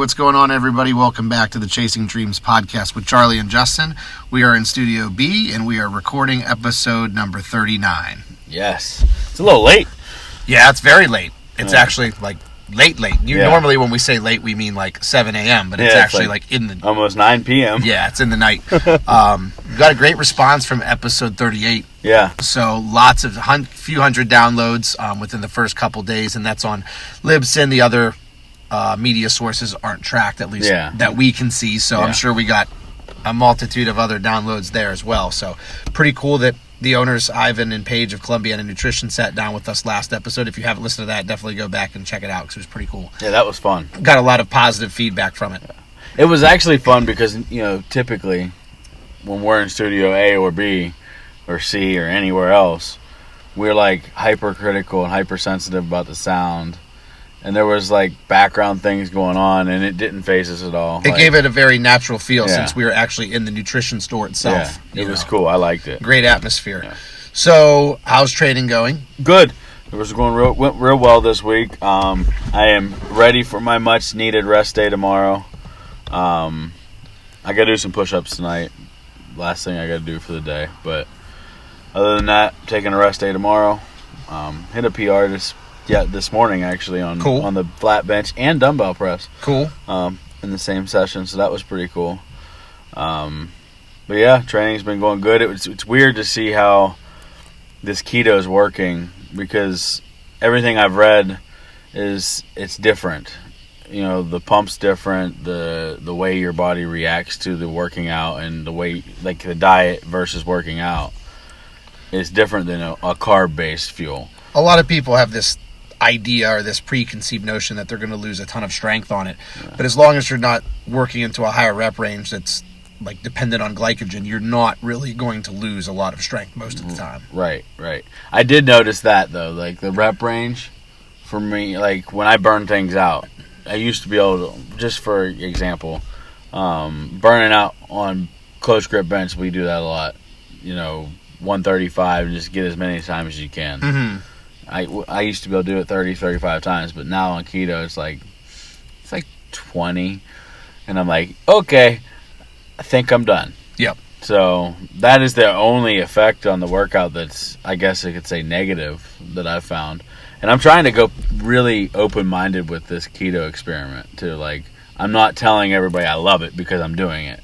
what's going on, everybody? Welcome back to the Chasing Dreams podcast with Charlie and Justin. We are in Studio B, and we are recording episode number 39. Yes. It's a little late. Yeah, it's very late. It's actually, like, late. Normally, when we say late, we mean, like, 7 a.m., but it's actually, like, in the... Almost 9 p.m. Yeah, it's in the night. We got a great response from episode 38. Yeah. So, lots of, few hundred downloads within the first couple days, and that's on Libsyn. The other... media sources aren't tracked, at least that we can see, so I'm sure we got a multitude of other downloads there as well. So pretty cool that the owners, Ivan and Paige of Columbiana Nutrition, sat down with us last episode. If you haven't listened to that, definitely go back and check it out because it was pretty cool. Yeah, that was fun. Got a lot of positive feedback from it. It was actually fun because, typically when we're in Studio A or B or C or anywhere else, we're like hypercritical and hypersensitive about the sound. And there was, like, background things going on, and it didn't faze us at all. It gave it a very natural feel since we were actually in the nutrition store itself. Yeah, it was cool. I liked it. Great atmosphere. Yeah. So, how's training going? Good. It went real well this week. I am ready for my much-needed rest day tomorrow. I got to do some push-ups tonight. Last thing I got to do for the day. But other than that, taking a rest day tomorrow. Hit a PR this morning actually on the flat bench and dumbbell press. Cool. In the same session, so that was pretty cool. But yeah, training's been going good. It's weird to see how this keto is working because everything I've read is it's different. The pump's different, the way your body reacts to the working out and the way, like, the diet versus working out is different than a carb-based fuel. A lot of people have this idea or this preconceived notion that they're going to lose a ton of strength on it. Yeah. But as long as you're not working into a higher rep range that's like dependent on glycogen, you're not really going to lose a lot of strength most of the time. Right. I did notice that though, like the rep range for me, like when I burn things out, I used to be able to, just for example, burning out on close grip bench, we do that a lot, 135 and just get as many times as you can. Mm-hmm. I used to be able to do it 30, 35 times, but now on keto it's like 20, and I'm like, okay, I think I'm done. Yep. So that is the only effect on the workout that's, I guess I could say, negative that I've found. And I'm trying to go really open-minded with this keto experiment too. Like, I'm not telling everybody I love it because I'm doing it.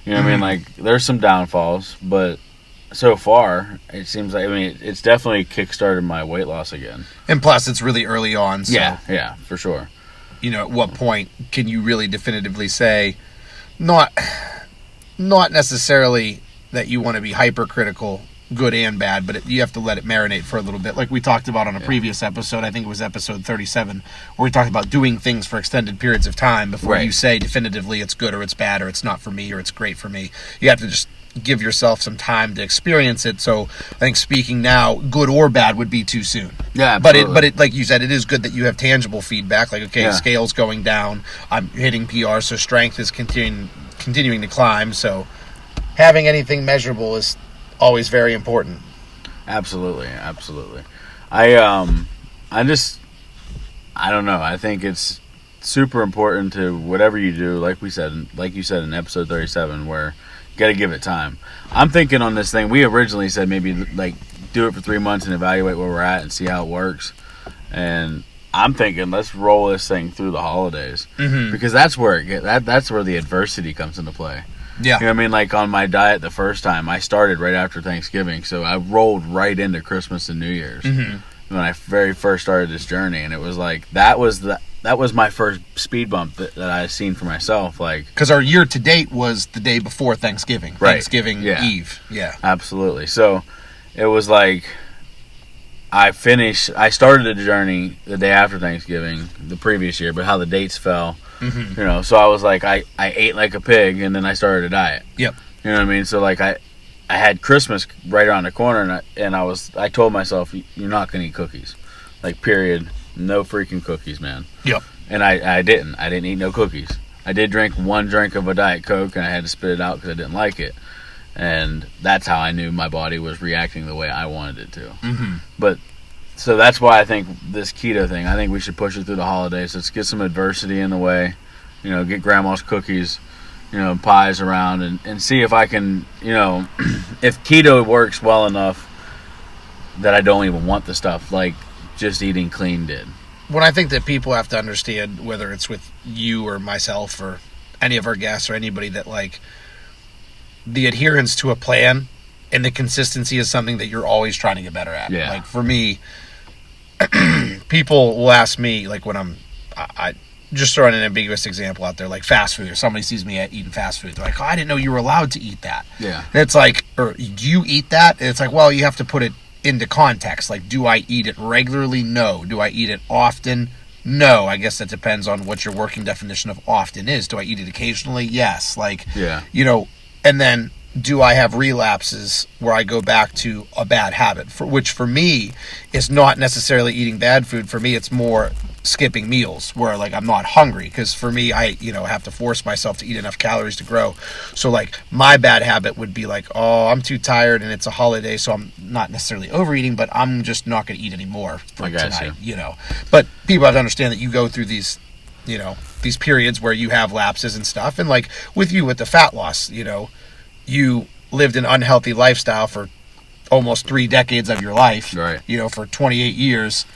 You know what I mean? Like, there's some downfalls, but so far, it seems like, it's definitely kickstarted my weight loss again. And plus, it's really early on. So, yeah, for sure. At what point can you really definitively say, not necessarily that you want to be hypercritical, good and bad, but you have to let it marinate for a little bit. Like we talked about on a previous episode, I think it was episode 37, where we talked about doing things for extended periods of time before you say definitively it's good or it's bad or it's not for me or it's great for me. You have to just give yourself some time to experience it. So I think speaking now, good or bad would be too soon. Yeah, absolutely. But it like you said, it is good that you have tangible feedback. Like, okay, scale's going down, I'm hitting PR, so strength is continuing to climb. So having anything measurable is always very important. Absolutely. I don't know. I think it's super important to whatever you do, like you said in episode 37, where got to give it time. I'm thinking on this thing, we originally said maybe like do it for 3 months and evaluate where we're at and see how it works. And I'm thinking let's roll this thing through the holidays because that's where that's where the adversity comes into play. Yeah. You know what I mean? Like on my diet the first time, I started right after Thanksgiving, so I rolled right into Christmas and New Year's when I very first started this journey, and it was like that was my first speed bump that I seen for myself. Like, because our year to date was the day before Thanksgiving, Thanksgiving Eve. Yeah, absolutely. So it was like I started the journey the day after Thanksgiving the previous year, but how the dates fell, so I was like, I ate like a pig, and then I started a diet. Yep. You know what I mean? So like I had Christmas right around the corner, and I told myself, you're not going to eat cookies. Like, period. No freaking cookies, man. Yep. And I didn't eat no cookies. I did drink one drink of a Diet Coke, and I had to spit it out because I didn't like it. And that's how I knew my body was reacting the way I wanted it to. But so that's why I think this keto thing, I think we should push it through the holidays. Let's get some adversity in the way, get grandma's cookies, pies around, and see if I can, if keto works well enough that I don't even want the stuff like just eating clean did. What I think that people have to understand, whether it's with you or myself or any of our guests or anybody, that like the adherence to a plan and the consistency is something that you're always trying to get better at. Yeah. Like for me, people will ask me, like when I just throwing an ambiguous example out there, like fast food, or somebody sees me eating fast food. They're like, oh, I didn't know you were allowed to eat that. Yeah. And it's like, or do you eat that? And it's like, well, you have to put it into context. Like, do I eat it regularly? No. Do I eat it often? No. I guess that depends on what your working definition of often is. Do I eat it occasionally? Yes. Like, yeah. And then do I have relapses where I go back to a bad habit? Which for me is not necessarily eating bad food. For me, it's more skipping meals where like I'm not hungry, because for me I have to force myself to eat enough calories to grow. So like my bad habit would be like, oh, I'm too tired and it's a holiday, so I'm not necessarily overeating, but I'm just not going to eat anymore for tonight. But people have to understand that you go through these these periods where you have lapses and stuff. And like with you with the fat loss, you lived an unhealthy lifestyle for almost 3 decades of your life, right? For 28 years.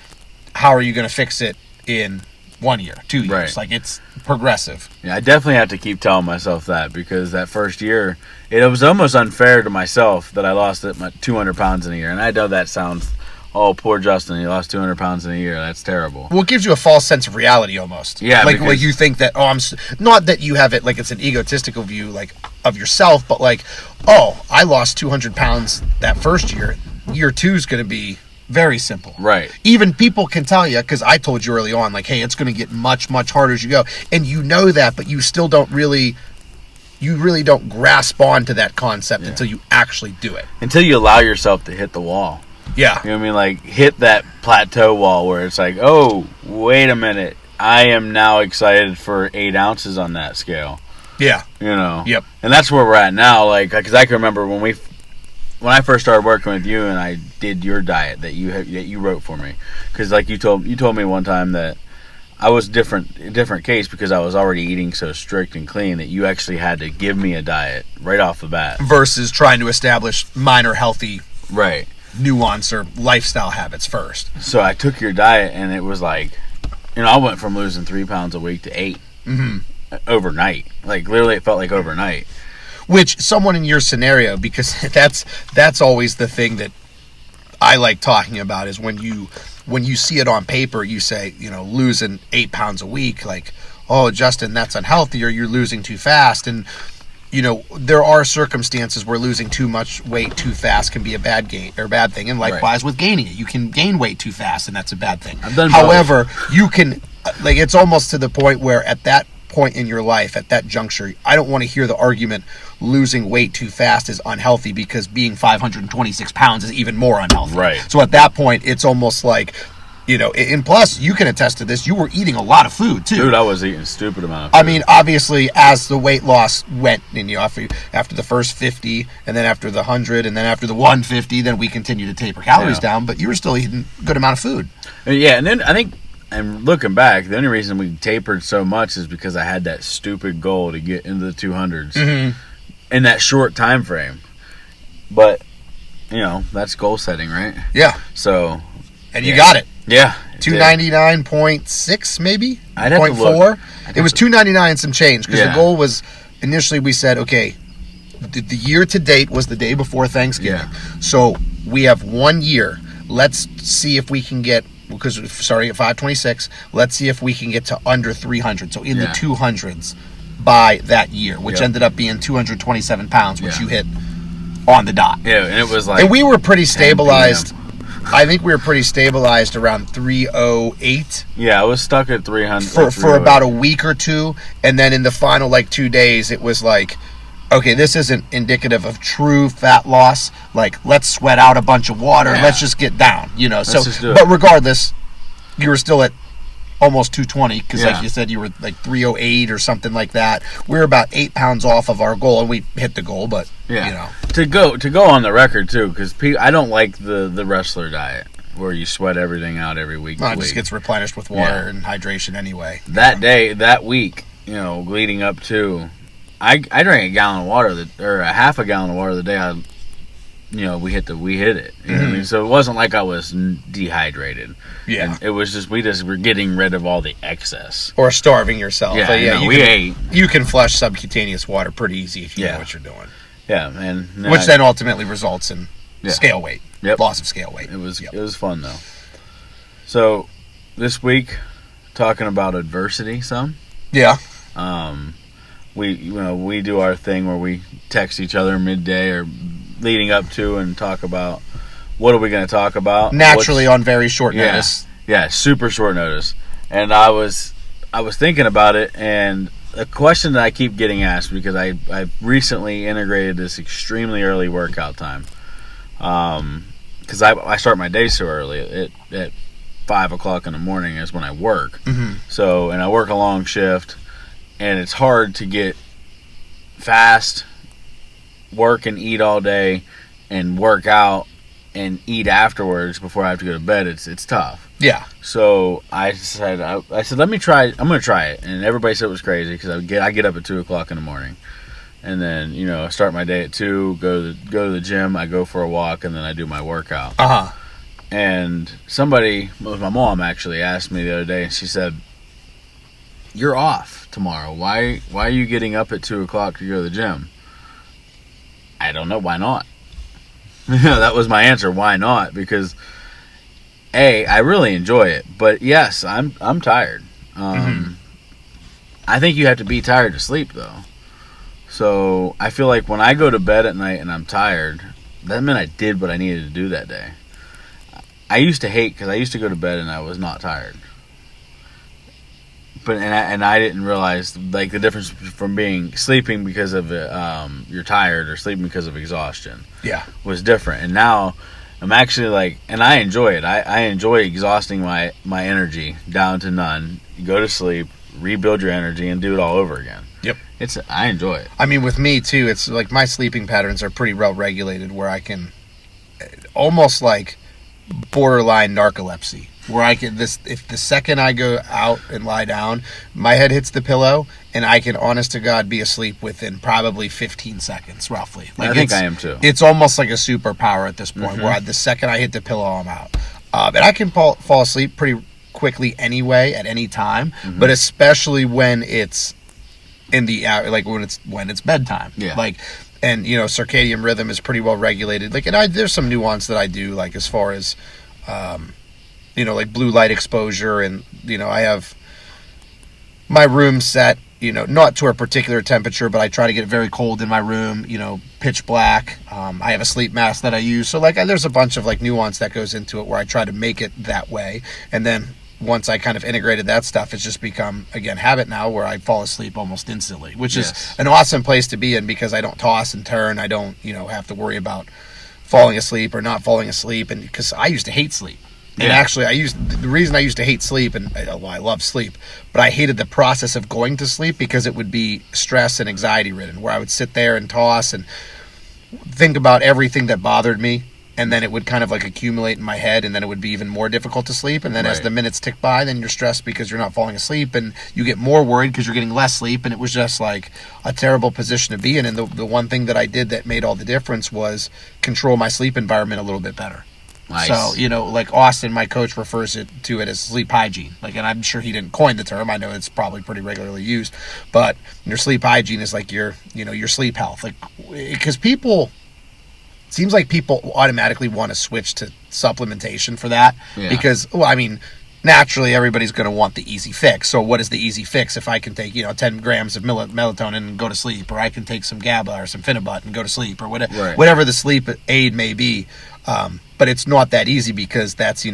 How are you going to fix it in 1 year, 2 years? Right. Like, it's progressive. Yeah, I definitely have to keep telling myself that, because that first year, it was almost unfair to myself that I lost 200 pounds in a year. And I know that sounds, oh, poor Justin, he lost 200 pounds in a year. That's terrible. Well, it gives you a false sense of reality almost. Yeah. Like you think that, not that you have it, like it's an egotistical view, like, of yourself, but like, oh, I lost 200 pounds that first year. Year 2 is going to be very simple. Right. Even people can tell you, because I told you early on, like, hey, it's going to get much, much harder as you go. And you know that, but you still don't really grasp onto that concept until you actually do it. Until you allow yourself to hit the wall. Yeah. You know what I mean? Like, hit that plateau wall where it's like, oh, wait a minute. I am now excited for 8 ounces on that scale. Yeah. Yep. And that's where we're at now. Like, because I can remember when I first started working with you and I did your diet that you wrote for me, because like you told me one time that I was a different case because I was already eating so strict and clean that you actually had to give me a diet right off the bat versus trying to establish minor healthy right nuance or lifestyle habits first. So I took your diet and it was like, I went from losing 3 pounds a week to 8 overnight. Like literally, it felt like overnight. Which someone in your scenario, because that's always the thing that I like talking about, is when you see it on paper, you say, losing 8 pounds a week, like, oh, Justin, that's unhealthy, or you're losing too fast. And, there are circumstances where losing too much weight too fast can be a bad thing. And likewise with gaining it. You can gain weight too fast, and that's a bad thing. However, you can, like, it's almost to the point where at that point in your life, at that juncture, I don't want to hear the argument losing weight too fast is unhealthy, because being 526 pounds is even more unhealthy. Right. So at that point, it's almost like, and plus, you can attest to this, you were eating a lot of food too. Dude, I was eating a stupid amount of food. I mean, obviously, as the weight loss went, and after the first 50, and then after the 100, and then after the 150, then we continue to taper calories down, but you were still eating a good amount of food. Yeah, and then I think, and looking back, the only reason we tapered so much is because I had that stupid goal to get into the 200s in that short time frame. But, that's goal setting, right? Yeah. So. And you got it. Yeah. 299.6 maybe? I'd have 0.4? It was 299 and some change, because the goal was, initially we said, okay, the year to date was the day before Thanksgiving. Yeah. So we have 1 year. Let's see if we can get, at 526, let's see if we can get to under 300. So in the 200s by that year, which ended up being 227 pounds, which you hit on the dot. Yeah, and it was like... And we were pretty stabilized. I think we were pretty stabilized around 308. Yeah, I was stuck at 300. For about a week or two. And then in the final, 2 days, it was like, okay, this isn't indicative of true fat loss. Like, let's sweat out a bunch of water. Yeah. Let's just get down, But regardless, you were still at almost 220, because like you said, you were like 308 or something like that. We were about 8 pounds off of our goal, and we hit the goal, but, To go on the record, too, because I don't like the wrestler diet, where you sweat everything out every week. It just gets replenished with water and hydration anyway. That day, that week, leading up to, I drank a gallon of water or a half a gallon of water the day we hit it. You know what I mean? So it wasn't like I was dehydrated. Yeah. And it was just we were getting rid of all the excess. Or starving yourself. Yeah, we ate. You can flush subcutaneous water pretty easy if you know what you're doing. Yeah, and which then ultimately results in scale weight. Yep. Loss of scale weight. It was fun though. So this week, talking about adversity some. Yeah. We do our thing where we text each other midday or leading up to and talk about what are we going to talk about naturally on very short notice. Yeah, super short notice. And I was thinking about it, and a question that I keep getting asked because I recently integrated this extremely early workout time. Because I start my day so early at 5 o'clock in the morning is when I work. So, and I work a long shift, and it's hard to get fast, work and eat all day, and work out and eat afterwards before I have to go to bed. It's tough. Yeah. So I said, let me try it. I'm going to try it. And everybody said it was crazy because I get up at 2 o'clock in the morning. And then, I start my day at 2, go to the gym, I go for a walk, and then I do my workout. And somebody, it was my mom actually, asked me the other day, and she said, "You're off tomorrow. Why are you getting up at 2 o'clock to go to the gym?" I don't know. Why not? That was my answer. Why not? Because I really enjoy it. But yes, I'm tired. I think you have to be tired to sleep, though. So I feel like when I go to bed at night and I'm tired, that meant I did what I needed to do that day. I used to hate because I used to go to bed and I was not tired. But I didn't realize like the difference from sleeping because of you're tired or sleeping because of exhaustion. Yeah, was different. And now I'm actually like, and I enjoy it. I enjoy exhausting my energy down to none. You go to sleep, rebuild your energy, and do it all over again. Yep. I enjoy it. I mean, with me too, it's like my sleeping patterns are pretty well regulated, where I can almost like borderline narcolepsy. Where I can if the second I go out and lie down, my head hits the pillow, and I can, honest to God, be asleep within probably 15 seconds, roughly. Like I think I am too. It's almost like a superpower at this point, where the second I hit the pillow, I'm out, and I can fall asleep pretty quickly anyway at any time, but especially when it's in the like when it's bedtime, like. And circadian rhythm is pretty well regulated. Like, and there's some nuance that I do, like as far as like blue light exposure, and I have my room set, not to a particular temperature, but I try to get it very cold in my room, pitch black. I have a sleep mask that I use, so like there's a bunch of like nuance that goes into it where I try to make it that way. And then once I kind of integrated that stuff, it's just become, again, habit now where I fall asleep almost instantly, which is an awesome place to be in because I don't toss and turn. I don't have to worry about falling asleep or not falling asleep, and because I used to hate sleep. And actually, the reason I used to hate sleep, and I love sleep, but I hated the process of going to sleep because it would be stress and anxiety ridden, where I would sit there and toss and think about everything that bothered me, and then it would kind of like accumulate in my head, and then it would be even more difficult to sleep. And then as the minutes tick by, then you're stressed because you're not falling asleep, and you get more worried because you're getting less sleep, and it was just like a terrible position to be in. And the one thing that I did that made all the difference was control my sleep environment a little bit better. Nice. So, like Austin, my coach, refers to it as sleep hygiene. Like, and I'm sure he didn't coin the term. I know it's probably pretty regularly used, but your sleep hygiene is like your sleep health. Like, because seems like people automatically want to switch to supplementation for that because, naturally everybody's going to want the easy fix. So what is the easy fix? If I can take 10 grams of melatonin and go to sleep, or I can take some GABA or some Finibut and go to sleep, or whatever the sleep aid may be. But it's not that easy because that's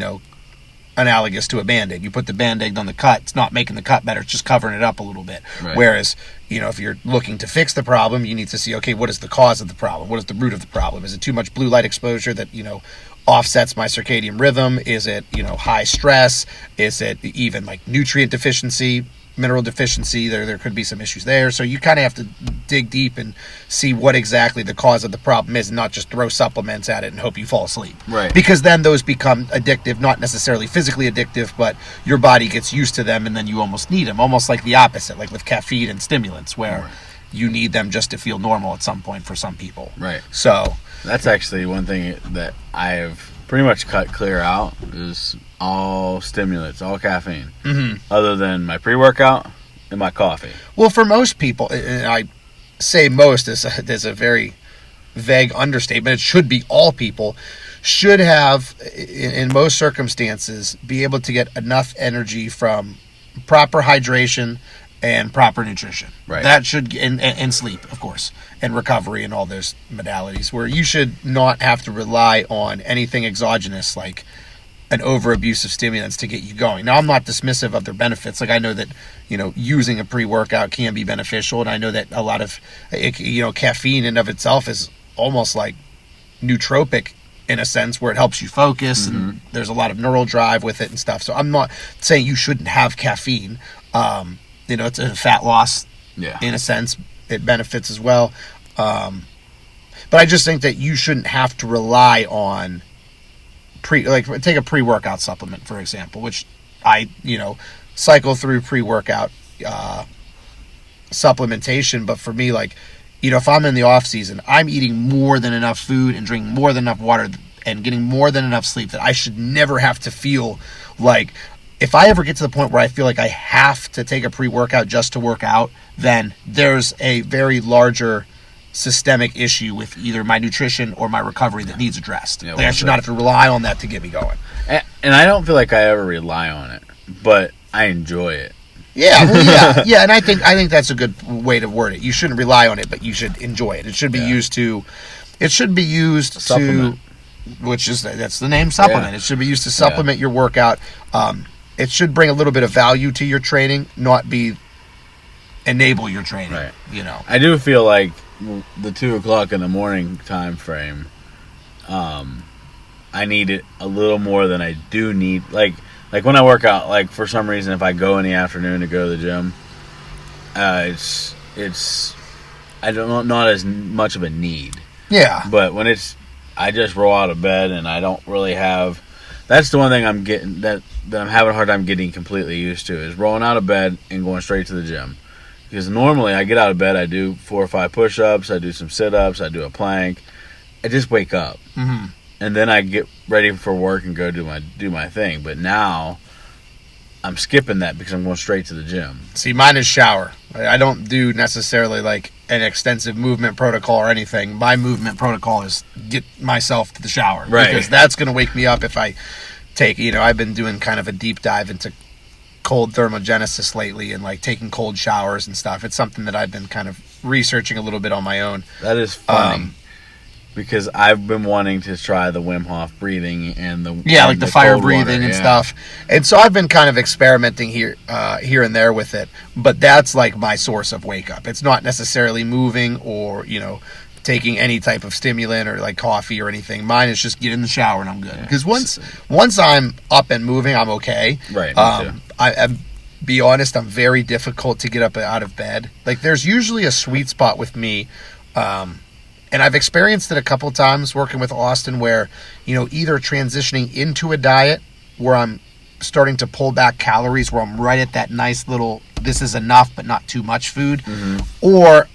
analogous to a Band-Aid. You put the Band-Aid on the cut, it's not making the cut better, it's just covering it up a little bit. Right. Whereas if you're looking to fix the problem, you need to see, okay, what is the cause of the problem? What is the root of the problem? Is it too much blue light exposure that offsets my circadian rhythm? Is it high stress? Is it even like nutrient deficiency? mineral deficiency. There could be some issues there. So you kind of have to dig deep and see what exactly the cause of the problem is, and not just throw supplements at it and hope you fall asleep. Right. Because then those become addictive, not necessarily physically addictive, but your body gets used to them, and then you almost need them. Almost like the opposite, like with caffeine and stimulants, where you need them just to feel normal at some point for some people. Right. So that's actually one thing that I have pretty much cut clear out is all stimulants, all caffeine, other than my pre-workout and my coffee. Well, for most people, and I say most is a very vague understatement, it should be all people, should have, in most circumstances, be able to get enough energy from proper hydration and proper nutrition. Right. That should, and sleep, of course, and recovery and all those modalities, where you should not have to rely on anything exogenous like an over-abuse of stimulants to get you going. Now, I'm not dismissive of their benefits. Like, I know that, using a pre-workout can be beneficial, and I know that a lot of, caffeine in and of itself is almost like nootropic in a sense, where it helps you focus, and there's a lot of neural drive with it and stuff. So I'm not saying you shouldn't have caffeine. It's a fat loss in a sense. It benefits as well. But I just think that you shouldn't have to rely on take a pre-workout supplement, for example, which I, cycle through pre-workout supplementation. But for me, if I'm in the off season, I'm eating more than enough food and drinking more than enough water and getting more than enough sleep that I should never have to feel like, if I ever get to the point where I feel like I have to take a pre-workout just to work out, then there's a very larger systemic issue with either my nutrition or my recovery that needs addressed. Yeah, I should not have to rely on that to get me going. And I don't feel like I ever rely on it, but I enjoy it. Yeah, and I think that's a good way to word it. You shouldn't rely on it, but you should enjoy it. It should be used to. It should be used supplement. That's the name, supplement. Yeah. It should be used to supplement your workout. It should bring a little bit of value to your training, not enable your training. Right. I do feel like the 2:00 in the morning time frame, I need it a little more than I do need. Like when I work out, for some reason, if I go in the afternoon to go to the gym, it's not as much of a need. Yeah. But when I just roll out of bed and I don't really have. That's the one thing I'm getting that I'm having a hard time getting completely used to, is rolling out of bed and going straight to the gym. Because normally I get out of bed, I do 4 or 5 push-ups, I do some sit-ups, I do a plank. I just wake up. Mm-hmm. And then I get ready for work and go do my thing. But now I'm skipping that because I'm going straight to the gym. See, mine is shower. I don't do necessarily an extensive movement protocol or anything. My movement protocol is get myself to the shower. Right. Because that's going to wake me up if I take, I've been doing kind of a deep dive into cold thermogenesis lately and taking cold showers and stuff. It's something that I've been kind of researching a little bit on my own. That is funny. Because I've been wanting to try the Wim Hof breathing and the fire breathing and stuff. And so I've been kind of experimenting here and there with it. But that's my source of wake up. It's not necessarily moving or, taking any type of stimulant or coffee or anything. Mine is just get in the shower and I'm good. Because once I'm up and moving, I'm okay. Right. I be honest, I'm very difficult to get up out of bed. There's usually a sweet spot with me. And I've experienced it a couple times working with Austin where, either transitioning into a diet where I'm starting to pull back calories, where I'm right at that nice little, this is enough but not too much food, or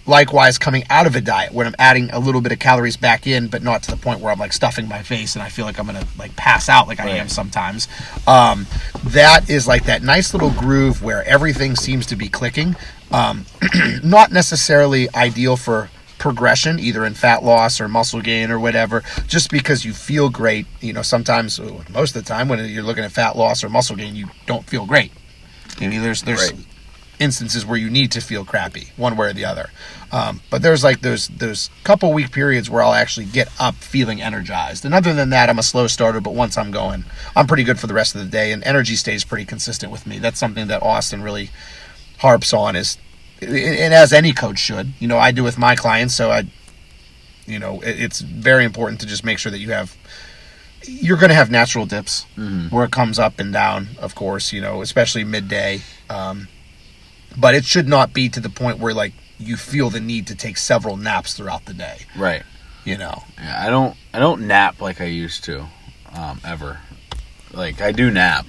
likewise coming out of a diet where I'm adding a little bit of calories back in, but not to the point where I'm stuffing my face and I feel like I'm going to pass out I am sometimes. That is that nice little groove where everything seems to be clicking. Not necessarily ideal for progression, either in fat loss or muscle gain or whatever, just because you feel great. Sometimes, most of the time when you're looking at fat loss or muscle gain, you don't feel great. There's instances where you need to feel crappy one way or the other. But there's those couple week periods where I'll actually get up feeling energized. And other than that, I'm a slow starter, but once I'm going, I'm pretty good for the rest of the day, and energy stays pretty consistent with me. That's something that Austin really harps on, and as any coach should, I do with my clients. So it's very important to just make sure that you're going to have natural dips where it comes up and down, of course, especially midday. but it should not be to the point where like you feel the need to take several naps throughout the day. Right. You know. Yeah, I don't nap like I used to, ever. Like I do nap.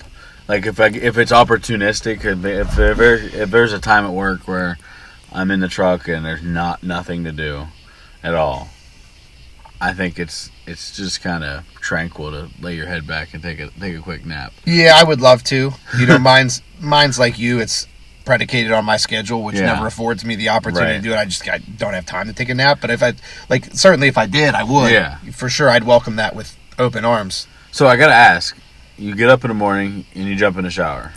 Like if it's opportunistic, if there's a time at work where I'm in the truck and there's nothing to do at all, I think it's just kind of tranquil to lay your head back and take a quick nap. Yeah, I would love to. You know, mine's like you. It's predicated on my schedule, which never affords me the opportunity to do it. I don't have time to take a nap. But if I certainly if I did, I would. Yeah, for sure, I'd welcome that with open arms. So I gotta ask: you get up in the morning and you jump in the shower.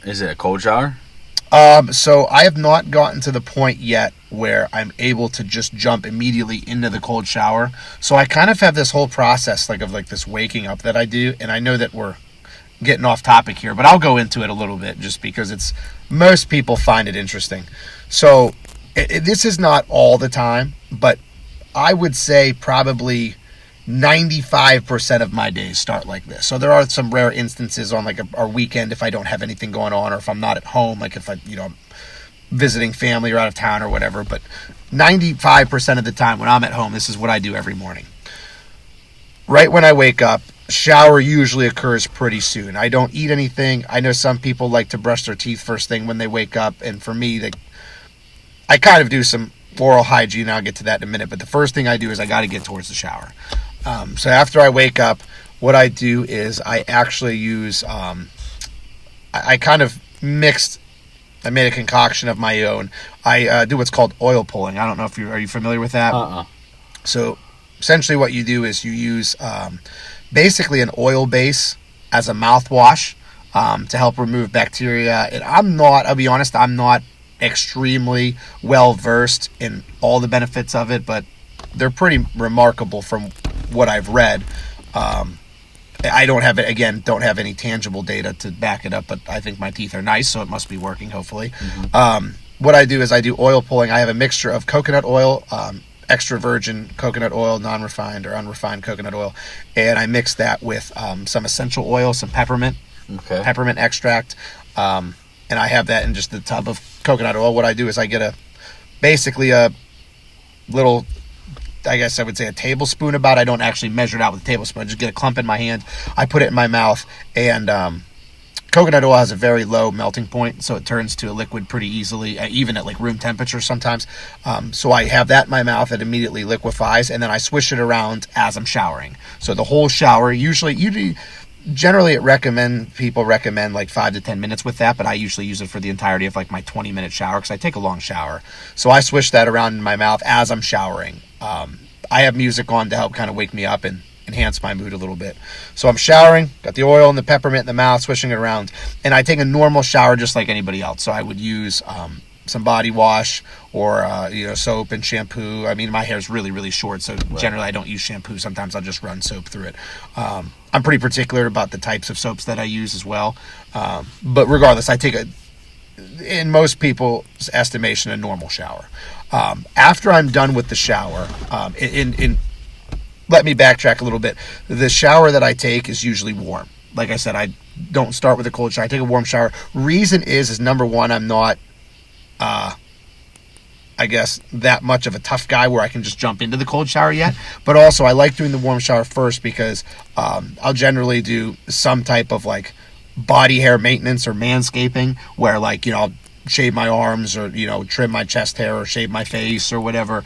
Is it a cold shower? So I have not gotten to the point yet where I'm able to just jump immediately into the cold shower. So I kind of have this whole process of this waking up that I do, and I know that we're getting off topic here, but I'll go into it a little bit just because most people find it interesting. So this is not all the time, but I would say probably 95% of my days start like this. So there are some rare instances on our weekend if I don't have anything going on, or if I'm not at home, like if I'm visiting family or out of town or whatever. But 95% of the time when I'm at home, this is what I do every morning. Right when I wake up, shower usually occurs pretty soon. I don't eat anything. I know some people like to brush their teeth first thing when they wake up, and for me, I kind of do some oral hygiene. I'll get to that in a minute, but the first thing I do is I got to get towards the shower. So after I wake up, what I do is I actually use, I kind of I made a concoction of my own. I do what's called oil pulling. I don't know if are you familiar with that? So essentially what you do is you use basically an oil base as a mouthwash to help remove bacteria. And I'll be honest, I'm not extremely well versed in all the benefits of it, but they're pretty remarkable from what I've read. I don't have any tangible data to back it up, but I think my teeth are nice, so it must be working, hopefully. Mm-hmm. What I do is I do oil pulling. I have a mixture of coconut oil, extra virgin coconut oil, non-refined or unrefined coconut oil, and I mix that with some essential oil, some peppermint extract, and I have that in just the tub of coconut oil. What I do is I get basically a little, I guess I would say a tablespoon about. I don't actually measure it out with a tablespoon. I just get a clump in my hand. I put it in my mouth, and coconut oil has a very low melting point, so it turns to a liquid pretty easily, even at room temperature sometimes. So I have that in my mouth. It immediately liquefies, and then I swish it around as I'm showering. So the whole shower, generally people recommend 5 to 10 minutes with that, but I usually use it for the entirety of my 20-minute shower because I take a long shower. So I swish that around in my mouth as I'm showering. I have music on to help kind of wake me up and enhance my mood a little bit. So I'm showering, got the oil and the peppermint in the mouth, swishing it around, and I take a normal shower just like anybody else. So I would use some body wash or soap and shampoo. I mean, my hair's really, really short, so generally I don't use shampoo. Sometimes I'll just run soap through it. I'm pretty particular about the types of soaps that I use as well. But regardless, I take in most people's estimation, a normal shower. After I'm done with the shower, let me backtrack a little bit. The shower that I take is usually warm. Like I said, I don't start with a cold shower. I take a warm shower. Reason is number one, I'm not, I guess, that much of a tough guy where I can just jump into the cold shower yet. But also, I like doing the warm shower first because I'll generally do some type of body hair maintenance or manscaping where I'll shave my arms or trim my chest hair or shave my face or whatever.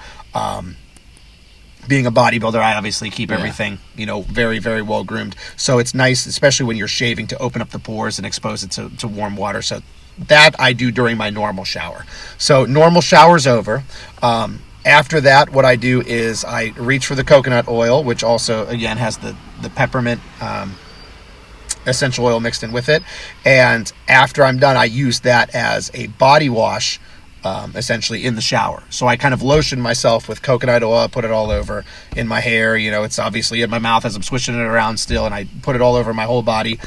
Being a bodybuilder, I obviously keep everything very, very well groomed, so it's nice, especially when you're shaving, to open up the pores and expose it to warm water. So that I do during my normal shower. So normal shower's over. After that, what I do is I reach for the coconut oil, which also again has the peppermint essential oil mixed in with it. And after I'm done, I use that as a body wash, essentially in the shower. So I kind of lotion myself with coconut oil, put it all over in my hair. It's obviously in my mouth as I'm swishing it around still, and I put it all over my whole body,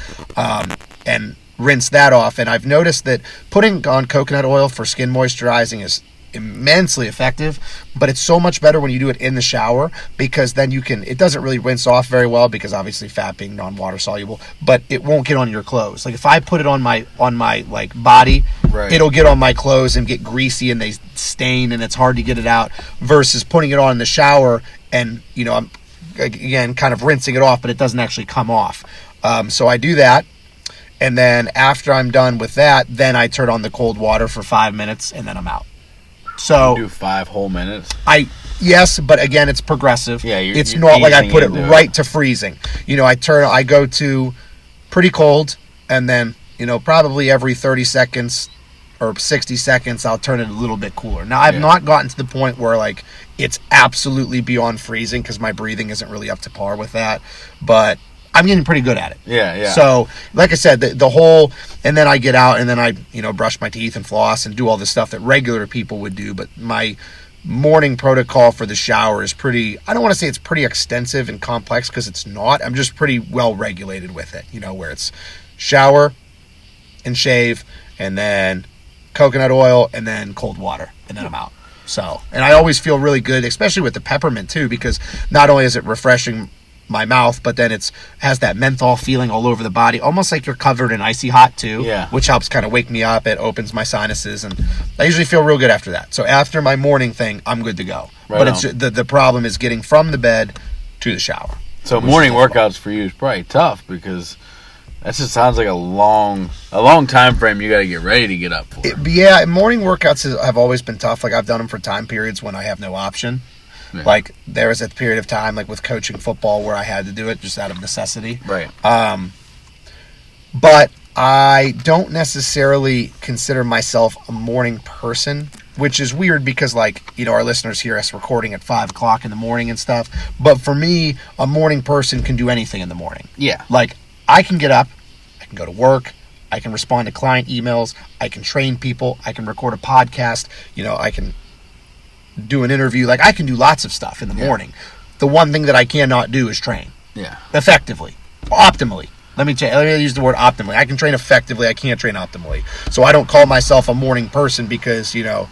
and rinse that off. And I've noticed that putting on coconut oil for skin moisturizing is immensely effective, but it's so much better when you do it in the shower, because then it doesn't really rinse off very well, because obviously fat being non-water soluble, but it won't get on your clothes. Like if I put it on my like body, right, it'll get on my clothes and get greasy and they stain and it's hard to get it out, versus putting it on in the shower and, you know, I'm again kind of rinsing it off, but it doesn't actually come off. So I do that. And then after I'm done with that, then I turn on the cold water for 5 minutes and then I'm out. So you do 5 whole minutes? Yes, but again, it's progressive. Yeah, it's not like I put it right to freezing. You know, I go to pretty cold, and then, you know, probably every 30 seconds or 60 seconds, I'll turn it a little bit cooler. Now, I've not gotten to the point where, like, it's absolutely beyond freezing, because my breathing isn't really up to par with that, but I'm getting pretty good at it. Yeah. So, like I said, the whole, and then I get out and then I, you know, brush my teeth and floss and do all the stuff that regular people would do. But my morning protocol for the shower is pretty, I don't want to say it's pretty extensive and complex, because it's not. I'm just pretty well regulated with it, you know, where it's shower and shave and then coconut oil and then cold water and then I'm out. So, and I always feel really good, especially with the peppermint too, because not only is it refreshing my mouth, but then has that menthol feeling all over the body, almost like you're covered in icy hot too, which helps kind of wake me up. It opens my sinuses, and I usually feel real good after that. So after my morning thing, I'm good to go. But it's the problem is getting from the bed to the shower. So morning workouts for you is probably tough, because that just sounds like a long time frame you got to get ready to get up for. Morning workouts have always been tough. Like I've done them for time periods when I have no option. Yeah. Like there was a period of time, like with coaching football, where I had to do it just out of necessity. Right. But I don't necessarily consider myself a morning person, which is weird because, like, you know, our listeners hear us recording at 5 o'clock in the morning and stuff. But for me, a morning person can do anything in the morning. Yeah. Like I can get up, I can go to work, I can respond to client emails, I can train people, I can record a podcast, you know, I can do an interview. Like I can do lots of stuff in the morning. The one thing that I cannot do is train. Yeah. Effectively. Optimally. Let me use the word optimally. I can train effectively. I can't train optimally. So I don't call myself a morning person because, you know,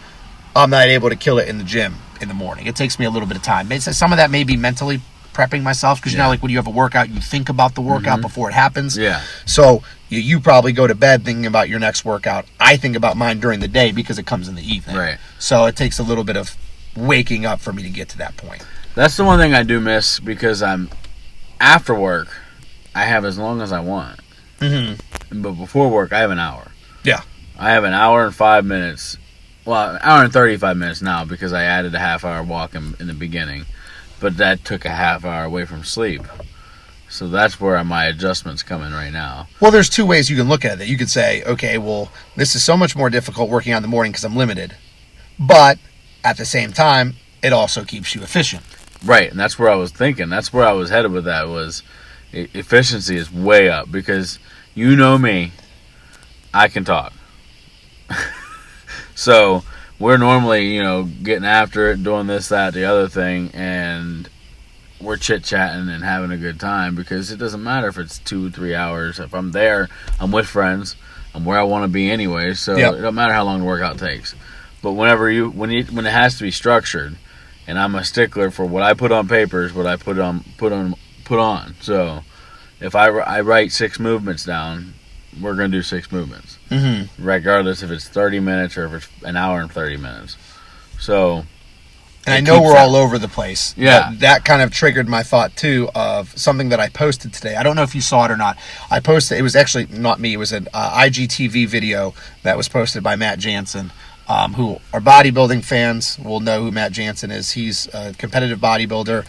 I'm not able to kill it in the gym in the morning. It takes me a little bit of time. Some of that may be mentally prepping myself, because you know, like when you have a workout, you think about the workout before it happens. Yeah. So you probably go to bed thinking about your next workout. I think about mine during the day because it comes in the evening. Right. So it takes a little bit of waking up for me to get to that point. That's the one thing I do miss, because I'm after work, I have as long as I want. Mm-hmm. But before work, I have an hour. Yeah. I have an hour and 5 minutes. Well, an hour and 35 minutes now, because I added a half-hour walk in the beginning. But that took a half hour away from sleep. So that's where my adjustments come in right now. Well, there's 2 ways you can look at it. You could say, okay, well, this is so much more difficult working out in the morning because I'm limited. But at the same time, it also keeps you efficient. Right, and that's where I was thinking. That's where I was headed with that, was efficiency is way up, because you know me, I can talk. So we're normally, you know, getting after it, doing this, that, the other thing, and we're chit-chatting and having a good time, because it doesn't matter if it's 2-3 hours. If I'm there, I'm with friends. I'm where I want to be anyway, so It don't matter how long the workout takes. But when it has to be structured, and I'm a stickler for what I put on paper is what I put on. So if I write 6 movements down, we're going to do 6 movements, regardless if it's 30 minutes or if it's an hour and 30 minutes. So, and I know we're all over the place. Yeah. That kind of triggered my thought, too, of something that I posted today. I don't know if you saw it or not. I posted, it was actually not me, it was an IGTV video that was posted by Matt Jansen, who are bodybuilding fans will know who Matt Jansen is. He's a competitive bodybuilder,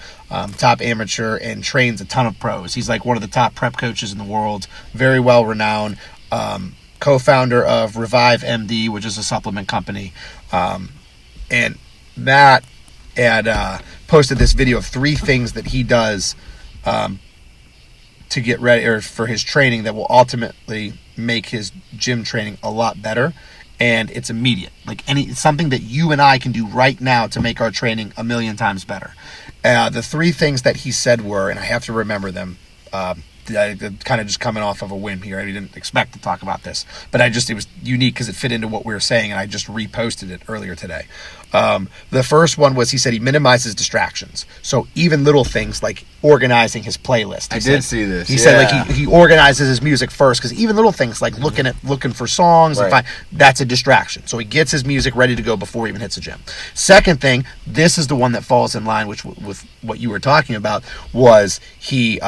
top amateur, and trains a ton of pros. He's like one of the top prep coaches in the world, very well renowned, co-founder of Revive MD, which is a supplement company. And Matt had posted this video of 3 things that he does to get ready, or for his training, that will ultimately make his gym training a lot better. And it's immediate. Like it's something that you and I can do right now to make our training a million times better. The 3 things that he said were, and I have to remember them, kind of just coming off of a whim here. I didn't expect to talk about this, but it was unique because it fit into what we were saying, and I just reposted it earlier today. The first one was, he said he minimizes distractions. So even little things like organizing his playlist. I did see this. He said like he organizes his music first, because even little things like looking for songs, and that's a distraction. So he gets his music ready to go before he even hits the gym. Second thing, this is the one that falls in line with what you were talking about, was he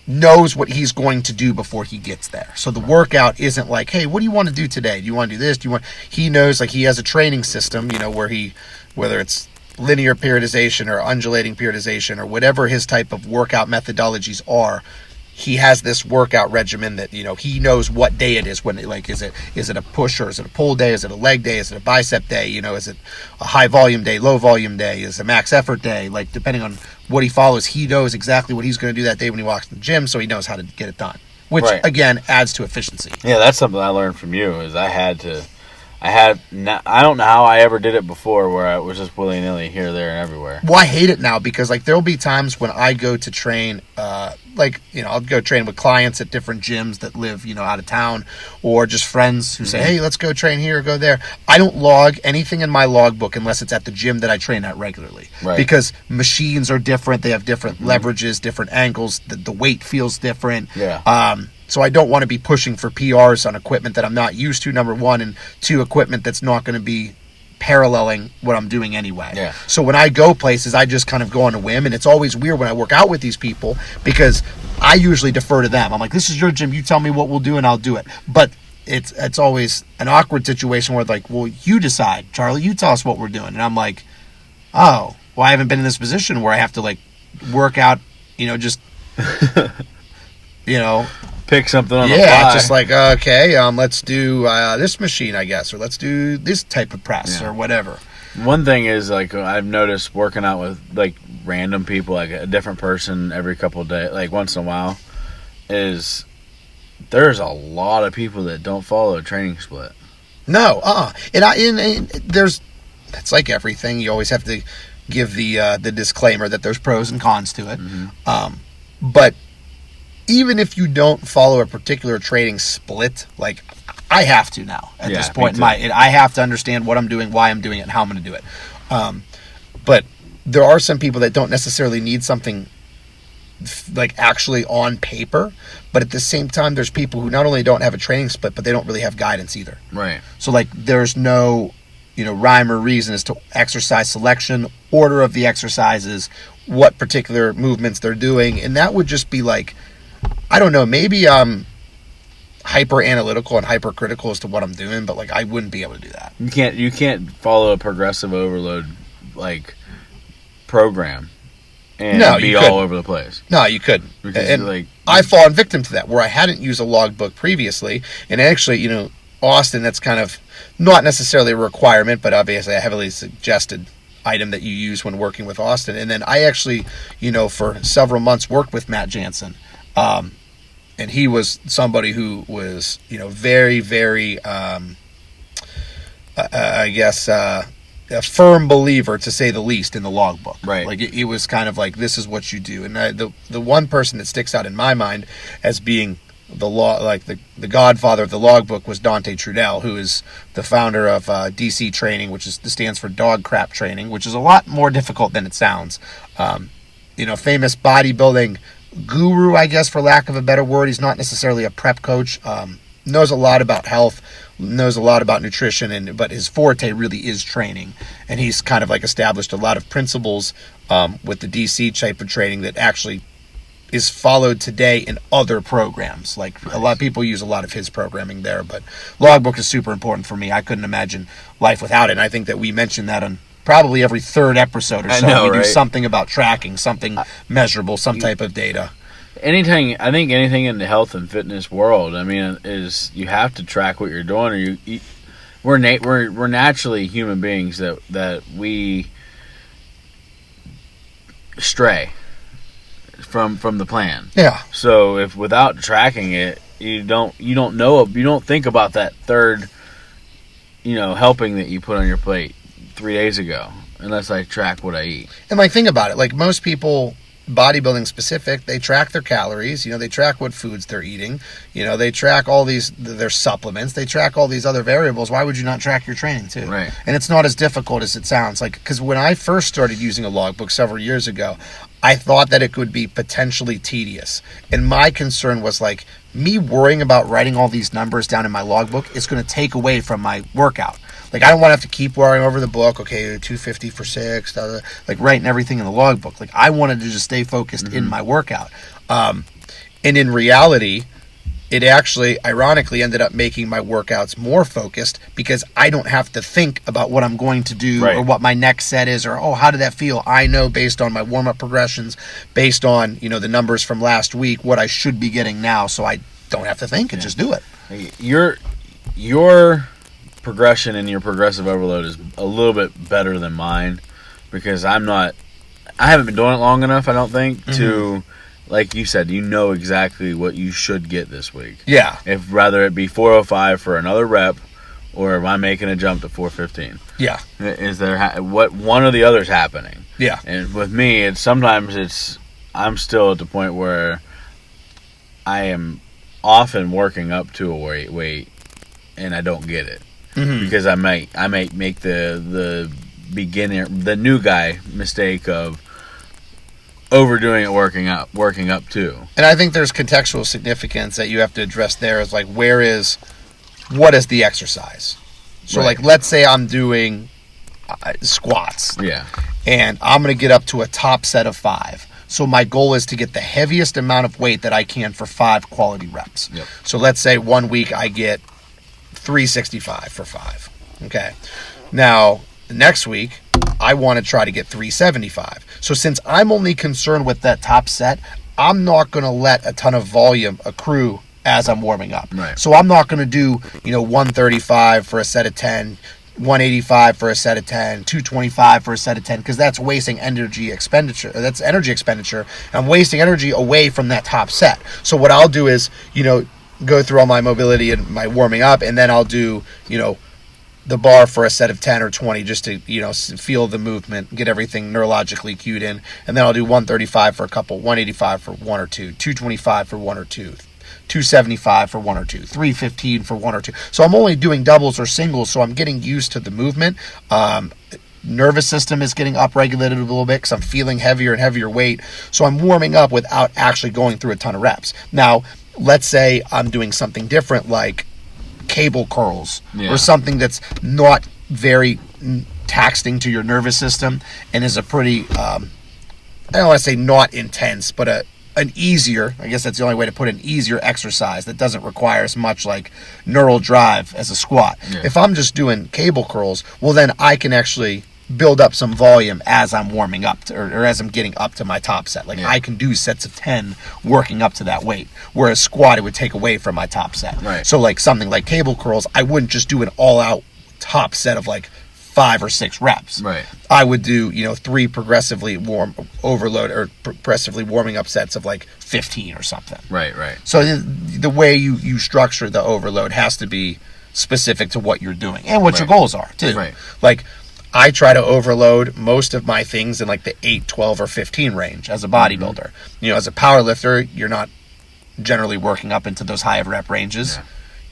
knows what he's going to do before he gets there. So the workout isn't like, hey, what do you want to do today? Do you want to do this? He knows, like, he has a training system, where whether it's linear periodization or undulating periodization or whatever his type of workout methodologies are, he has this workout regimen that, he knows what day it is. When is it a push, or is it a pull day? Is it a leg day? Is it a bicep day? Is it a high volume day, low volume day? Is it a max effort day? Like, depending on what he follows, he knows exactly what he's going to do that day when he walks in the gym, so he knows how to get it done, which again adds to efficiency. Yeah, that's something I learned from you. Is I don't know how I ever did it before, where I was just willy-nilly here, there, and everywhere. Well, I hate it now, because like there'll be times when I go to train, I'll go train with clients at different gyms that live, out of town, or just friends who say, hey, let's go train here or go there. I don't log anything in my logbook unless it's at the gym that I train at regularly. Right. Because machines are different. They have different leverages, different angles. The weight feels different. Yeah. So I don't want to be pushing for PRs on equipment that I'm not used to, number one, and two, equipment that's not going to be paralleling what I'm doing anyway. Yeah. So when I go places, I just kind of go on a whim, and it's always weird when I work out with these people, because I usually defer to them. I'm like, this is your gym, you tell me what we'll do and I'll do it. But it's always an awkward situation where like, well, you decide, Charlie, you tell us what we're doing. And I'm like, oh, well, I haven't been in this position where I have to like work out, just pick something on the fly. Yeah, just like, okay, let's do this machine, I guess, or let's do this type of press or whatever. One thing is, like, I've noticed working out with, like, random people, like a different person every couple of days, like once in a while, is there's a lot of people that don't follow a training split. No, and there's, that's like everything. You always have to give the disclaimer that there's pros and cons to it. But even if you don't follow a particular training split, like I have to now at this point I have to understand what I'm doing, why I'm doing it, and how I'm going to do it. But there are some people that don't necessarily need something like actually on paper, but at the same time, there's people who not only don't have a training split, but they don't really have guidance either. Right. So like there's no, rhyme or reason as to exercise selection, order of the exercises, what particular movements they're doing, and that would just be like, I don't know, maybe I'm hyper analytical and hypercritical as to what I'm doing, but like I wouldn't be able to do that. You can't follow a progressive overload like program and be all over the place. No, you couldn't. Because and I've fallen victim to that, where I hadn't used a logbook previously, and actually, Austin, that's kind of not necessarily a requirement, but obviously a heavily suggested item that you use when working with Austin. And then I actually, for several months worked with Matt Jansen. And he was somebody who was, very, very, a firm believer, to say the least, in the logbook. Right. Like it was kind of like, this is what you do. And the one person that sticks out in my mind as being the godfather of the logbook was Dante Trudell, who is the founder of DC Training, which stands for Dog Crap Training, which is a lot more difficult than it sounds. Famous bodybuilding guru, I guess, for lack of a better word. He's not necessarily a prep coach. Knows a lot about health, knows a lot about nutrition, but his forte really is training. And he's kind of like established a lot of principles with the DC type of training that actually is followed today in other programs. Like a lot of people use a lot of his programming there, but logbook is super important for me. I couldn't imagine life without it. And I think that we mentioned that on probably every third episode or so. We do something about tracking, something measurable, some type of data. I think anything in the health and fitness world, is you have to track what you're doing, or we're naturally human beings that we stray from the plan. Yeah. So if without tracking it, you don't think about that third, helping that you put on your plate 3 days ago, unless I track what I eat. And think about it, most people bodybuilding specific, they track their calories, they track what foods they're eating, they track all their supplements, they track all these other variables. Why would you not track your training too? Right. And it's not as difficult as it sounds. Because when I first started using a logbook several years ago, I thought that it could be potentially tedious. And my concern was me worrying about writing all these numbers down in my logbook is going to take away from my workout. I don't want to have to keep worrying over the book. Okay, 250 for 6, writing everything in the logbook. I wanted to just stay focused in my workout. And in reality, it actually, ironically, ended up making my workouts more focused because I don't have to think about what I'm going to do or what my next set is or, how did that feel? I know based on my warm-up progressions, based on, the numbers from last week, what I should be getting now, so I don't have to think and just do it. Your progression and your progressive overload is a little bit better than mine because I haven't been doing it long enough, I don't think, to, like you said, exactly what you should get this week. Yeah. If rather it be 405 for another rep, or am I making a jump to 415? Yeah. Is there what one or the other's happening? Yeah. And with me, I'm still at the point where I am often working up to a weight and I don't get it. Because I might make the new guy mistake of overdoing it working up too. And I think there's contextual significance that you have to address there is what is the exercise? So let's say I'm doing squats. Yeah. And I'm going to get up to a top set of 5. So my goal is to get the heaviest amount of weight that I can for 5 quality reps. Yep. So let's say one week I get 365 for 5. Okay. Now, next week, I want to try to get 375. So since I'm only concerned with that top set, I'm not going to let a ton of volume accrue as I'm warming up. Right. So I'm not going to do, 135 for a set of 10, 185 for a set of 10, 225 for a set of 10, because that's wasting energy expenditure. That's energy expenditure. I'm wasting energy away from that top set. So what I'll do is, go through all my mobility and my warming up, and then I'll do, the bar for a set of 10 or 20 just to, feel the movement, get everything neurologically cued in. And then I'll do 135 for a couple, 185 for 1 or 2, 225 for 1 or 2, 275 for 1 or 2, 315 for 1 or 2. So I'm only doing doubles or singles, so I'm getting used to the movement. Nervous system is getting upregulated a little bit because I'm feeling heavier and heavier weight. So I'm warming up without actually going through a ton of reps. Now, let's say I'm doing something different like cable curls or something that's not very taxing to your nervous system and is a pretty, I don't want to say not intense, but an easier, I guess that's the only way to put it, an easier exercise that doesn't require as much neural drive as a squat. Yeah. If I'm just doing cable curls, well then I can actually build up some volume as I'm warming up or as I'm getting up to my top set. I can do sets of 10 working up to that weight, whereas squat it would take away from my top set. Right. So something like cable curls, I wouldn't just do an all-out top set of 5 or 6 reps. Right. I would do 3 progressively warm overload or progressively warming up sets of 15 or something. Right. So the way you structure the overload has to be specific to what you're doing and what your goals are too. Right. I try to overload most of my things in the 8, 12, or 15 range as a bodybuilder. As a power lifter, you're not generally working up into those high rep ranges.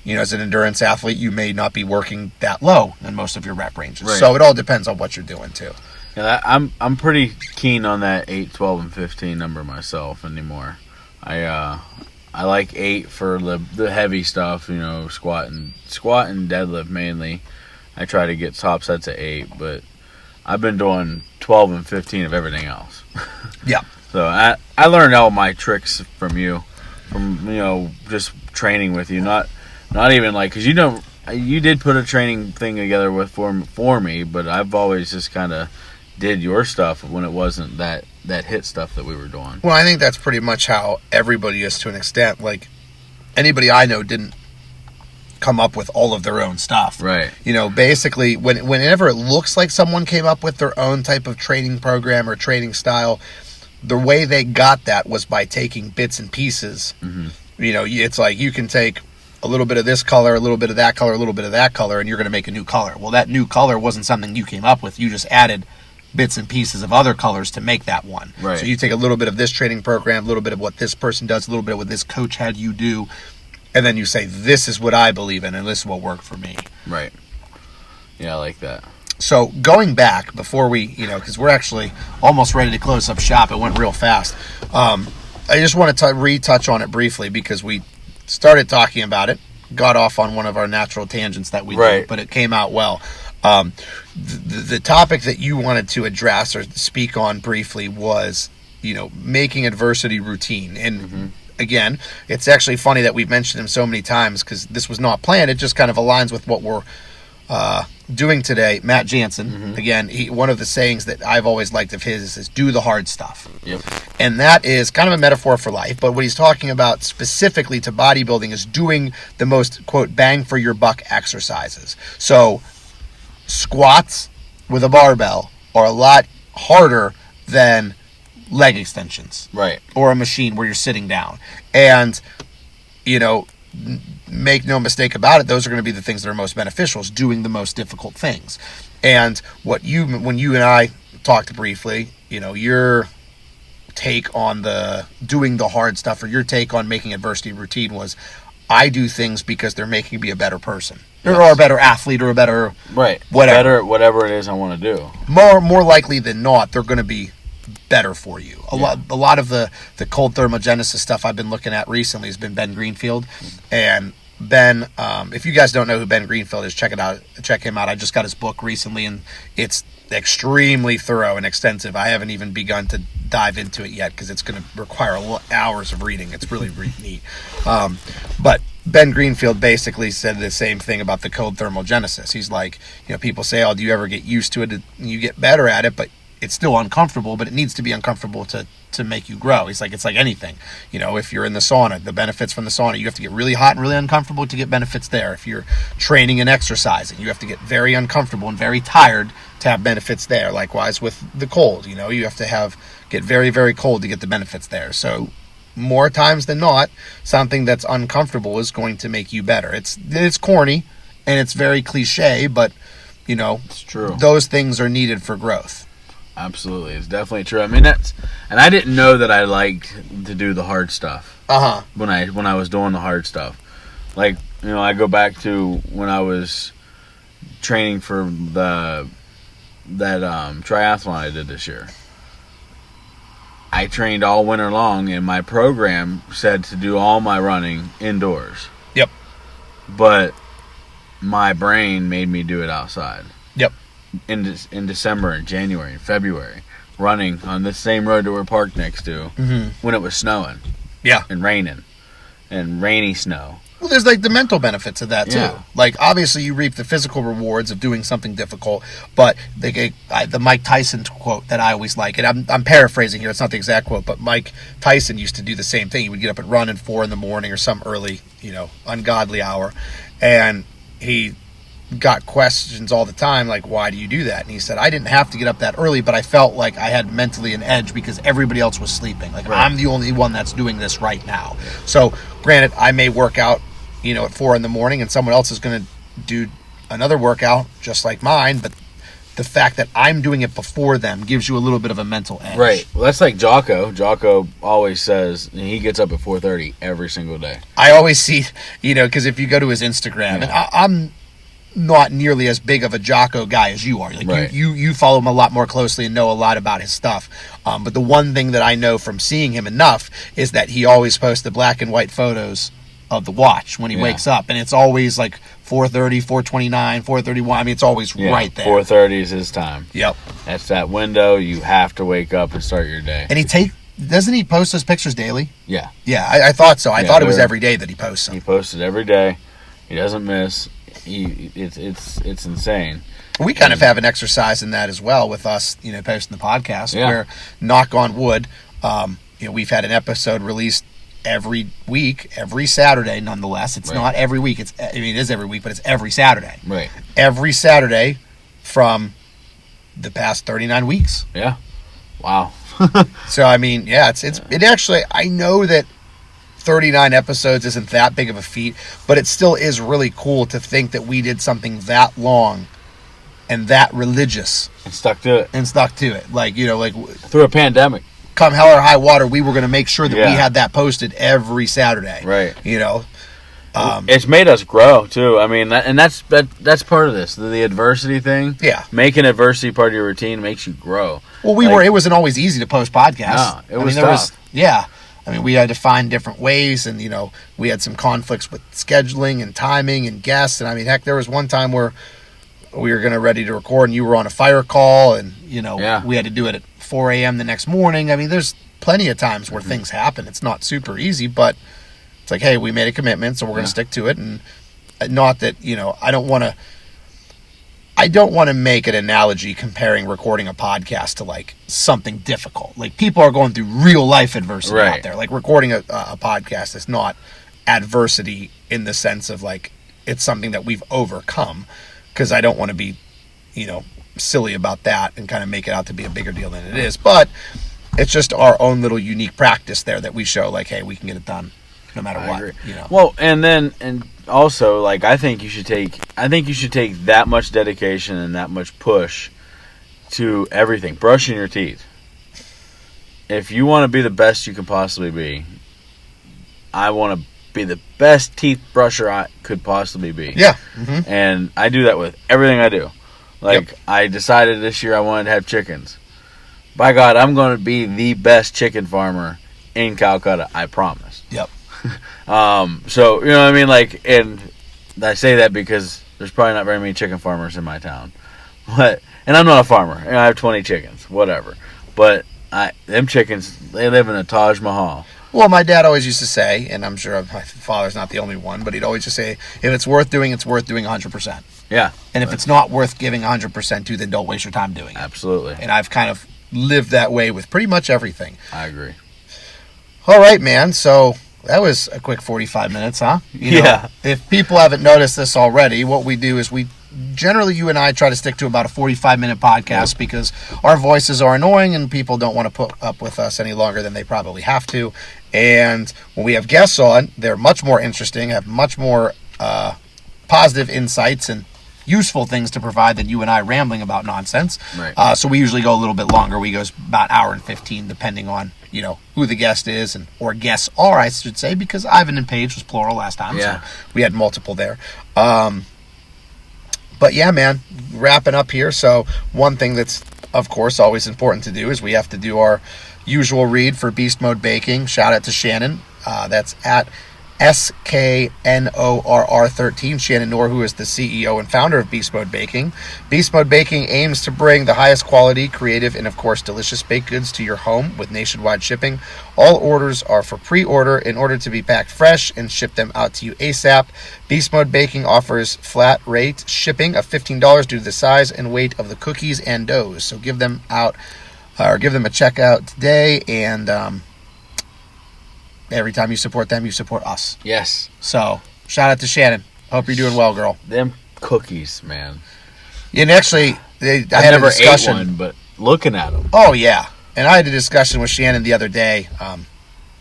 Yeah. As an endurance athlete, you may not be working that low in most of your rep ranges. Right. So it all depends on what you're doing too. Yeah, I'm pretty keen on that 8, 12, and 15 number myself anymore. I like 8 for the heavy stuff, squat and deadlift mainly. I try to get top sets at 8, but I've been doing 12 and 15 of everything else. Yeah. So I learned all my tricks from you, just training with you. Not even because you did put a training thing together for me, but I've always just kind of did your stuff when it wasn't that hit stuff that we were doing. Well, I think that's pretty much how everybody is to an extent. Anybody I know didn't come up with all of their own stuff. Right. Basically, whenever it looks like someone came up with their own type of training program or training style, the way they got that was by taking bits and pieces. Mm-hmm. It's you can take a little bit of this color, a little bit of that color, a little bit of that color, and you're going to make a new color. Well, that new color wasn't something you came up with. You just added bits and pieces of other colors to make that one. Right. So you take a little bit of this training program, a little bit of what this person does, a little bit of what this coach had you do, and then you say, this is what I believe in, and this is what worked for me. Right. Yeah, I like that. So going back before we, because we're actually almost ready to close up shop. It went real fast. I just want to retouch on it briefly because we started talking about it, got off on one of our natural tangents that we did, but it came out well. The topic that you wanted to address or speak on briefly was, making adversity routine. And again, it's actually funny that we've mentioned him so many times because this was not planned. It just kind of aligns with what we're doing today. Matt Jansen, again, one of the sayings that I've always liked of his is do the hard stuff. Yep. And that is kind of a metaphor for life, but what he's talking about specifically to bodybuilding is doing the most, quote, bang for your buck exercises. So squats with a barbell are a lot harder than leg extensions. Right. Or a machine where you're sitting down. And, make no mistake about it, those are going to be the things that are most beneficial, is doing the most difficult things. And when you and I talked briefly, your take on the doing the hard stuff, or your take on making adversity routine was, I do things because they're making me a better person, or a better athlete, or a better whatever it is I want to do. More likely than not, they're going to be better for you. A lot of the cold thermogenesis stuff I've been looking at recently has been Ben Greenfield. And Ben, if you guys don't know who Ben Greenfield is, check him out. I just got his book recently, and it's extremely thorough and extensive. I haven't even begun to dive into it yet because it's going to require hours of reading. It's really, really neat. But Ben Greenfield basically said the same thing about the cold thermogenesis. He's like, people say, oh, do you ever get used to it? And you get better at it, but it's still uncomfortable, but it needs to be uncomfortable to make you grow. He's like, it's like anything. If you're in the sauna, the benefits from the sauna, you have to get really hot and really uncomfortable to get benefits there. If you're training and exercising, you have to get very uncomfortable and very tired to have benefits there. Likewise with the cold, you have to get very, very cold to get the benefits there. So more times than not, something that's uncomfortable is going to make you better. It's corny and it's very cliche, but it's true. Those things are needed for growth. Absolutely, it's definitely true. I mean, and I didn't know that I liked to do the hard stuff. When I was doing the hard stuff, I go back to when I was training for that triathlon I did this year. I trained all winter long, and my program said to do all my running indoors. Yep. But my brain made me do it outside. Yep. In December and January and February, running on the same road that we're parked next to when it was snowing. Yeah. And raining. And rainy snow. Well, there's the mental benefits of that too. Obviously you reap the physical rewards of doing something difficult, but the Mike Tyson quote that I always like, and I'm paraphrasing here, it's not the exact quote, but Mike Tyson used to do the same thing. He would get up and run at 4 a.m. or some early, ungodly hour, and he got questions all the time like, why do you do that? And he said, I didn't have to get up that early, but I felt like I had mentally an edge because everybody else was sleeping. I'm the only one that's doing this right now. So granted, I may work out at 4 a.m, and someone else is going to do another workout just like mine, but the fact that I'm doing it before them gives you a little bit of a mental edge. Right. Well, that's like Jocko. Jocko always says he gets up at 4:30 every single day. I always see, because if you go to his Instagram, and I'm not nearly as big of a Jocko guy as you are. You follow him a lot more closely and know a lot about his stuff. But the one thing that I know from seeing him enough is that he always posts the black and white photos of the watch when he wakes up, and it's always 4:30, 4:29, 4:31. I mean, it's always right there. 4:30 is his time. Yep. That's that window. You have to wake up and start your day. And doesn't he post those pictures daily? Yeah. Yeah, I thought so. I thought it was every day that he posts them. He posts it every day. He doesn't miss. It's insane. We kind of have an exercise in that as well with us, posting the podcast. Where, knock on wood, we've had an episode released every week, every Saturday. Nonetheless, it's not every week. It is every week, but it's every Saturday. Right. Every Saturday from the past 39 weeks. Yeah. Wow. So it actually, I know that 39 episodes isn't that big of a feat, but it still is really cool to think that we did something that long and that religious. And stuck to it. Like, through a pandemic. Come hell or high water, we were going to make sure that we had that posted every Saturday. Right. It's made us grow too. I mean, that's part of this. The adversity thing. Yeah. Making adversity part of your routine makes you grow. Well, it wasn't always easy to post podcasts. No, it was tough. I mean, we had to find different ways, and we had some conflicts with scheduling and timing and guests. And I mean, heck, there was one time where we were ready to record, and you were on a fire call, and we had to do it at 4 a.m. the next morning. I mean, there's plenty of times where things happen. It's not super easy, but it's like, hey, we made a commitment, so we're going to stick to it. And not that I don't want to make an analogy comparing recording a podcast to like something difficult. Like, people are going through real life adversity out there. Like, recording a podcast is not adversity in the sense of like it's something that we've overcome, because I don't want to be silly about that and kind of make it out to be a bigger deal than it is. But it's just our own little unique practice there that we show, like, hey, we can get it done no matter what. Agree. Well, and also, like, I think you should take that much dedication and that much push to everything. Brushing your teeth. If you want to be the best you can possibly be, I want to be the best teeth brusher I could possibly be. Yeah. Mm-hmm. And I do that with everything I do. Like, I decided this year I wanted to have chickens. By God, I'm going to be the best chicken farmer in Calcutta, I promise. Yep. So, you know what I mean? Like, and I say that because there's probably not very many chicken farmers in my town. And I'm not a farmer. I have 20 chickens, whatever. But them chickens, they live in a Taj Mahal. Well, my dad always used to say, and I'm sure my father's not the only one, but he'd always just say, if it's worth doing 100%. Yeah. And if it's not worth giving 100% to, then don't waste your time doing it. Absolutely. And I've kind of lived that way with pretty much everything. I agree. All right, man. So that was a quick 45 minutes, huh? If people haven't noticed this already, what we do is generally, you and I try to stick to about a 45-minute podcast because our voices are annoying and people don't want to put up with us any longer than they probably have to. And when we have guests on, they're much more interesting, have much more positive insights and useful things to provide than you and I rambling about nonsense. Right. So we usually go a little bit longer. We go about an hour and 15, depending on who the guest is or guests are, I should say, because Ivan and Paige was plural last time. Yeah. So we had multiple there. But yeah, man, wrapping up here. So one thing that's, of course, always important to do is we have to do our usual read for Beast Mode Baking. Shout out to Shannon. That's at SKNORR13. Shannon Knorr, who is the CEO and founder of Beast Mode Baking. Beast Mode Baking aims to bring the highest quality, creative, and of course delicious baked goods to your home with nationwide shipping. All orders are for pre-order in order to be packed fresh and ship them out to you ASAP. Beast Mode Baking offers flat rate shipping of $15 due to the size and weight of the cookies and doughs. So give them a check out today, and every time you support them, you support us. Yes. So, shout out to Shannon. Hope you're doing well, girl. Them cookies, man. And actually, I had never a discussion. Ate one, but looking at them. Oh, yeah. And I had a discussion with Shannon the other day,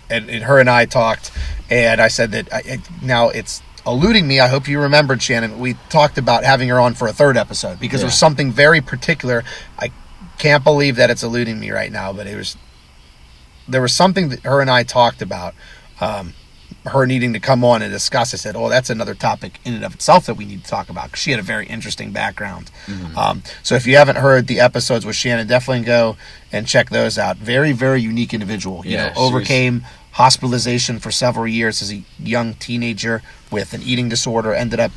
and her and I talked, and I said that now it's eluding me. I hope you remembered, Shannon. We talked about having her on for a third episode because there was something very particular. I can't believe that it's eluding me right now, but there was something that her and I talked about, her needing to come on and discuss. I said, that's another topic in and of itself that we need to talk about, because she had a very interesting background. Mm-hmm. So if you haven't heard the episodes with Shannon, definitely go and check those out. Very, very unique individual. Overcame hospitalization for several years as a young teenager with an eating disorder, ended up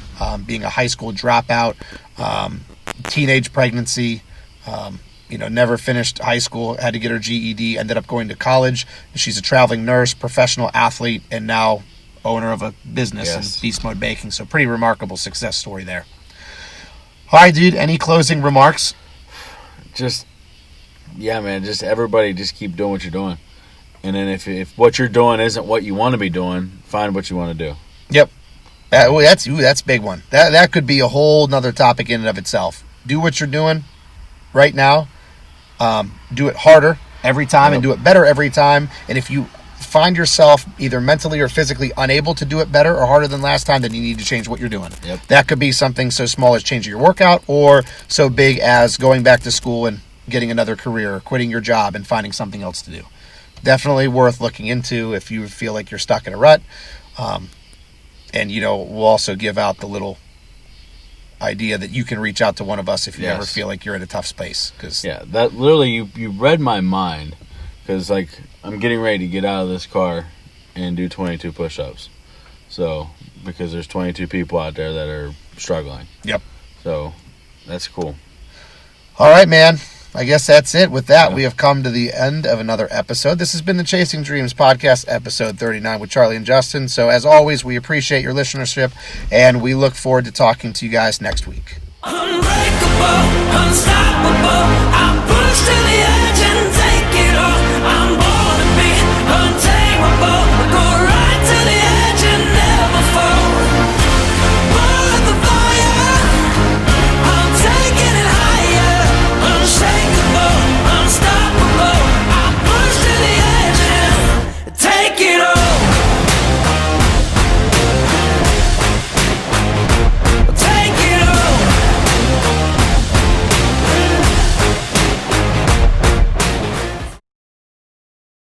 being a high school dropout, teenage pregnancy, never finished high school, had to get her GED, ended up going to college. She's a traveling nurse, professional athlete, and now owner of a business in Beast Mode Baking. So pretty remarkable success story there. All right, dude, any closing remarks? Just everybody just keep doing what you're doing. And then if what you're doing isn't what you want to be doing, find what you want to do. Yep. That's a big one. That could be a whole nother topic in and of itself. Do what you're doing right now. Do it harder every time and do it better every time. And if you find yourself either mentally or physically unable to do it better or harder than last time, then you need to change what you're doing. Yep. That could be something so small as changing your workout, or so big as going back to school and getting another career, or quitting your job and finding something else to do. Definitely worth looking into if you feel like you're stuck in a rut. And, we'll also give out the little idea that you can reach out to one of us if you ever feel like you're in a tough space. That literally, you read my mind, because, I'm getting ready to get out of this car and do 22 push-ups. So, because there's 22 people out there that are struggling. Yep. So, that's cool. All right, man. I guess that's it. With that, we have come to the end of another episode. This has been the Chasing Dreams podcast, episode 39 with Charlie and Justin. So, as always, we appreciate your listenership, and we look forward to talking to you guys next week. Unbreakable, unstoppable, I'm pushed to the